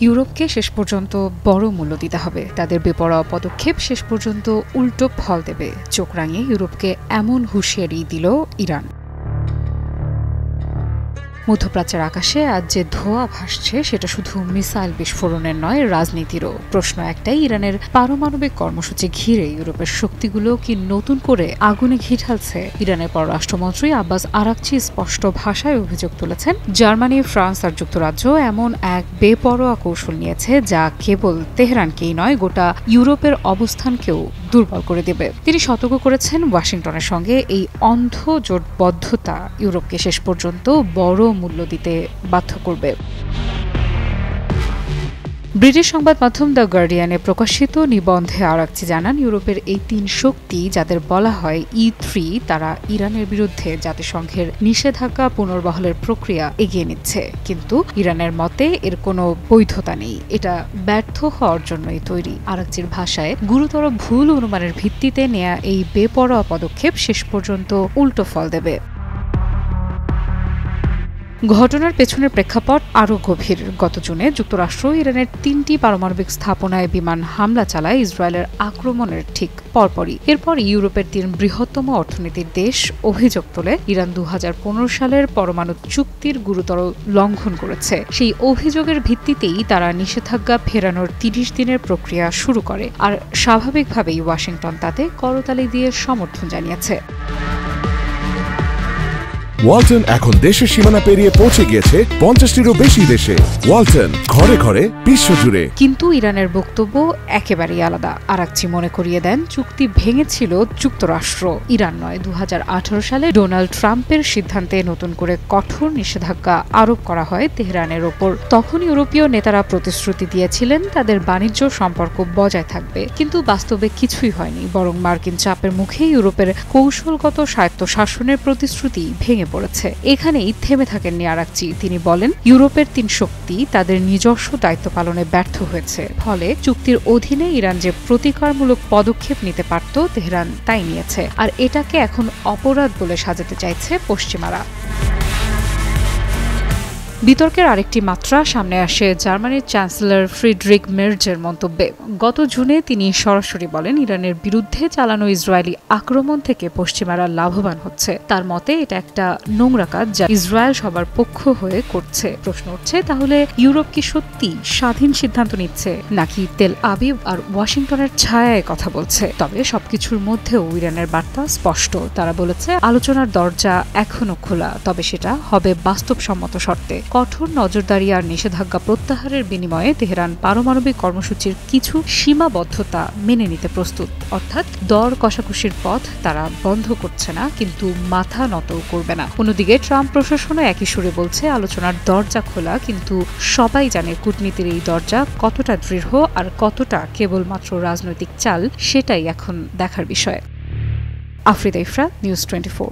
ইউরোপকে শেষ পর্যন্ত বড় মূল্য দিতে হবে। তাদের বেপরোয়া পদক্ষেপ শেষ পর্যন্ত উল্টো ফল দেবে। চোখ রাঙিয়ে ইউরোপকে এমন হুঁশিয়ারি দিল ইরান। মধ্যপ্রাচ্যের আকাশে আজ যে ধোঁয়া ভাসছে সেটা শুধু মিসাইল বিস্ফোরণের নয়, রাজনীতিরও। প্রশ্ন একটাই, ইরানের পারমাণবিক কর্মসূচি ঘিরে ইউরোপের শক্তিগুলো কি নতুন করে আগুনে ঘি ঢালছে? ইরানের পররাষ্ট্রমন্ত্রী আব্বাস আরাকচি স্পষ্ট ভাষায় অভিযোগ তুলেছেন, জার্মানি, ফ্রান্স আর যুক্তরাজ্য এমন এক বেপরোয়া কৌশল নিয়েছে যা কেবল তেহরানকেই নয়, গোটা ইউরোপের অবস্থানকেও দুর্বল করে দেবে। তিনি সতর্ক করেছেন, ওয়াশিংটনের সঙ্গে এই অন্ধ জোটবদ্ধতা ইউরোপকে শেষ পর্যন্ত বড় মূল্য দিতে বাধ্য করবে। ব্রিটিশ সংবাদ মাধ্যম দ্য গার্ডিয়ানে প্রকাশিত নিবন্ধে আরাকচি জানান, ইউরোপের এই তিন শক্তি, যাদের বলা হয় E3, তারা ইরানের বিরুদ্ধে জাতিসংঘের নিষেধাজ্ঞা পুনর্বহালের প্রক্রিয়া এগিয়ে নিচ্ছে। কিন্তু ইরানের মতে এর কোনো বৈধতা নেই, এটা ব্যর্থ হওয়ার জন্যই তৈরি। আরাকচির ভাষায়, গুরুতর ভুল অনুমানের ভিত্তিতে নেয়া এই বেপরোয়া পদক্ষেপ শেষ পর্যন্ত উল্টো ফল দেবে। ঘটনার পেছনের প্রেক্ষাপট আরও গভীর। গত জুনে যুক্তরাষ্ট্র ইরানের 3টি পারমাণবিক স্থাপনায় বিমান হামলা চালায় ইসরায়েলের আক্রমণের ঠিক পরপরই। এরপর ইউরোপের 3 বৃহত্তম অর্থনীতির দেশ অভিযোগ তোলে, ইরান 2015 সালের পরমাণু চুক্তির গুরুতর লঙ্ঘন করেছে। সেই অভিযোগের ভিত্তিতেই তারা নিষেধাজ্ঞা ফেরানোর 30 দিনের প্রক্রিয়া শুরু করে। আর স্বাভাবিকভাবেই ওয়াশিংটন তাতে করতালি দিয়ে সমর্থন জানিয়েছে। ওয়ালটন এখন দেশের সীমানা পেরিয়ে পৌঁছে গিয়েছে 50টিরও বেশি দেশে। ওয়ালটন, ঘরে ঘরে, বিশ্বজুড়ে। কিন্তু ইরানের বক্তব্য একেবারেই আলাদা। আরাকচি মনে করিয়ে দেন, চুক্তি ভেঙেছিল যুক্তরাষ্ট্র, ইরান নয়। 2018 সালে ডোনাল্ড ট্রাম্পের সিদ্ধান্তে নতুন করে কঠোর নিষেধাজ্ঞা আরোপ করা হয় তেহরানের ওপর। তখন ইউরোপীয় নেতারা প্রতিশ্রুতি দিয়েছিলেন তাদের বাণিজ্য সম্পর্ক বজায় থাকবে, কিন্তু বাস্তবে কিছুই হয়নি। বরং মার্কিন চাপের মুখে ইউরোপের কৌশলগত স্বায়ত্তশাসনের প্রতিশ্রুতি ভেঙে পড়েছে। এখানেই থেমে থাকেননি আরাকচি। তিনি বলেন, ইউরোপের 3 শক্তি তাদের নিজস্ব দায়িত্ব পালনে ব্যর্থ হয়েছে। ফলে চুক্তির অধীনে ইরান যে প্রতিকারমূলক পদক্ষেপ নিতে পারত, তেহরান তাই নিয়েছে। আর এটাকে এখন অপরাধ বলে সাজাতে চাইছে পশ্চিমারা। বিতর্কের আরেকটি মাত্রা সামনে আসে জার্মানির চ্যান্সেলর ফ্রিডরিখ মের্জের মন্তব্যে। গত জুনে তিনি সরাসরি বলেন, ইরানের বিরুদ্ধে চালানো ইসরায়েলি আক্রমণ থেকে পশ্চিমারা লাভবান হচ্ছে। তার মতে এটা একটা নোংরা কাজ যা ইসরায়েল সবার পক্ষ হয়ে করছে। প্রশ্ন উঠছে, তাহলে ইউরোপ কি সত্যি স্বাধীন সিদ্ধান্ত নিচ্ছে, নাকি তেল আবিব আর ওয়াশিংটনের ছায়ায় কথা বলছে? তবে সবকিছুর মধ্যেও ইরানের বার্তা স্পষ্ট। তারা বলেছে, আলোচনার দরজা এখনো খোলা, তবে সেটা হবে বাস্তবসম্মত শর্তে। কঠোর নজরদারি আর নিষেধাজ্ঞা প্রত্যাহারের বিনিময়ে তেহরান পারমাণবিক কর্মসূচির কিছু সীমাবদ্ধতা মেনে নিতে প্রস্তুত। অর্থাৎ দর কষাকষির পথ তারা বন্ধ করছে না, কিন্তু মাথা নত করবে না। অন্যদিকে ট্রাম্প প্রশাসনও একই সুরে বলছে, আলোচনার দরজা খোলা, কিন্তু সবাই জানে কূটনীতির এই দরজা কতটা দৃঢ় আর কতটা কেবলমাত্র রাজনৈতিক চাল, সেটাই এখন দেখার বিষয়। আফরিদা ইফরা, নিউজ 24।